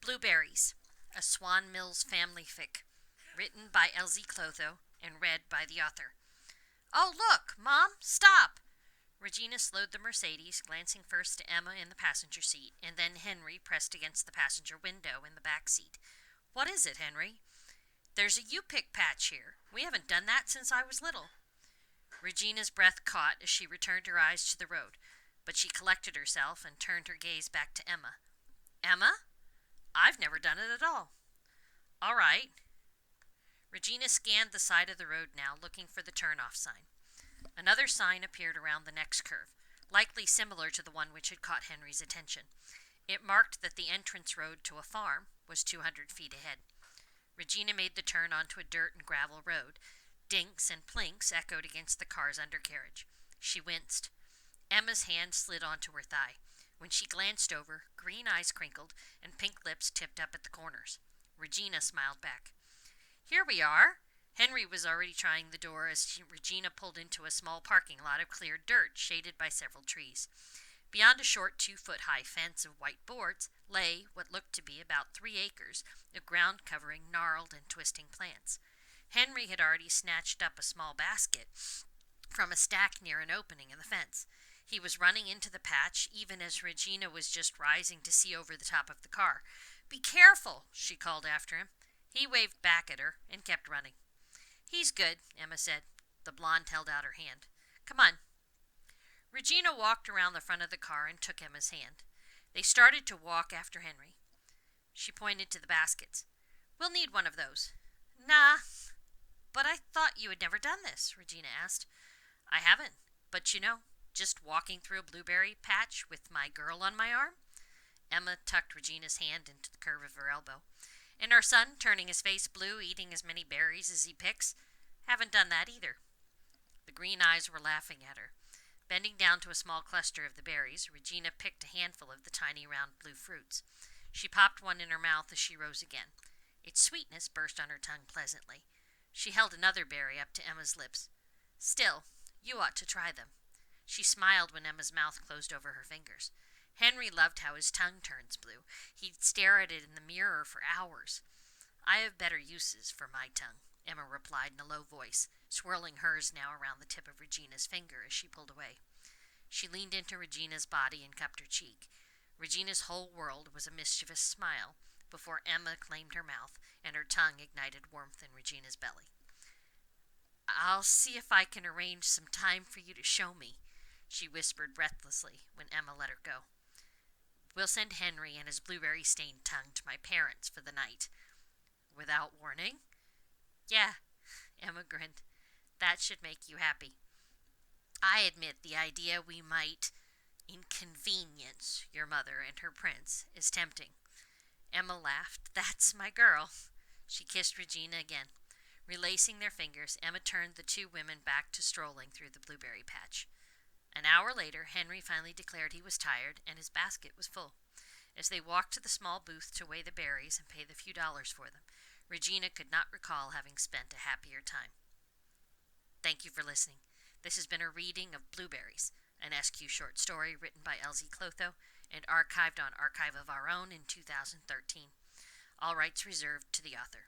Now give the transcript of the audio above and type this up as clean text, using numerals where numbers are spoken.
Blueberries, a Swan-Mills family fic, written by Elsie Clotho and read by the author. Oh, look, Mom, stop! Regina slowed the Mercedes, glancing first to Emma in the passenger seat, and then Henry pressed against the passenger window in the back seat. What is it, Henry? There's a U-pick patch here. We haven't done that since I was little. Regina's breath caught as she returned her eyes to the road, but she collected herself and turned her gaze back to Emma. Emma? I've never done it at all. All right. Regina scanned the side of the road now, looking for the turn-off sign. Another sign appeared around the next curve, likely similar to the one which had caught Henry's attention. It marked that the entrance road to a farm was 200 feet ahead. Regina made the turn onto a dirt and gravel road. Dinks and plinks echoed against the car's undercarriage. She winced. Emma's hand slid onto her thigh. When she glanced over, green eyes crinkled and pink lips tipped up at the corners. Regina smiled back. Here we are. Henry was already trying the door as Regina pulled into a small parking lot of cleared dirt shaded by several trees. Beyond a short 2-foot-high fence of white boards lay what looked to be about 3 acres of ground covering gnarled and twisting plants. Henry had already snatched up a small basket from a stack near an opening in the fence. He was running into the patch even as Regina was just rising to see over the top of the car. Be careful, she called after him. He waved back at her and kept running. He's good, Emma said. The blonde held out her hand. Come on. Regina walked around the front of the car and took Emma's hand. They started to walk after Henry. She pointed to the baskets. We'll need one of those. Nah, but I thought you had never done this, Regina asked. I haven't, but just walking through a blueberry patch with my girl on my arm? Emma tucked Regina's hand into the curve of her elbow. And our son, turning his face blue, eating as many berries as he picks? Haven't done that either. The green eyes were laughing at her. Bending down to a small cluster of the berries, Regina picked a handful of the tiny round blue fruits. She popped one in her mouth as she rose again. Its sweetness burst on her tongue pleasantly. She held another berry up to Emma's lips. Still, you ought to try them. She smiled when Emma's mouth closed over her fingers. Henry loved how his tongue turns blue. He'd stare at it in the mirror for hours. I have better uses for my tongue, Emma replied in a low voice, swirling hers now around the tip of Regina's finger as she pulled away. She leaned into Regina's body and cupped her cheek. Regina's whole world was a mischievous smile before Emma claimed her mouth and her tongue ignited warmth in Regina's belly. I'll see if I can arrange some time for you to show me, she whispered breathlessly when Emma let her go. We'll send Henry and his blueberry-stained tongue to my parents for the night. Without warning? Yeah, Emma grinned. That should make you happy. I admit the idea we might inconvenience your mother and her prince is tempting. Emma laughed. That's my girl. She kissed Regina again. Relacing their fingers, Emma turned the 2 women back to strolling through the blueberry patch. An hour later, Henry finally declared he was tired, and his basket was full. As they walked to the small booth to weigh the berries and pay the few dollars for them, Regina could not recall having spent a happier time. Thank you for listening. This has been a reading of Blueberries, an SQ short story written by Elsie Clotho and archived on Archive of Our Own in 2013. All rights reserved to the author.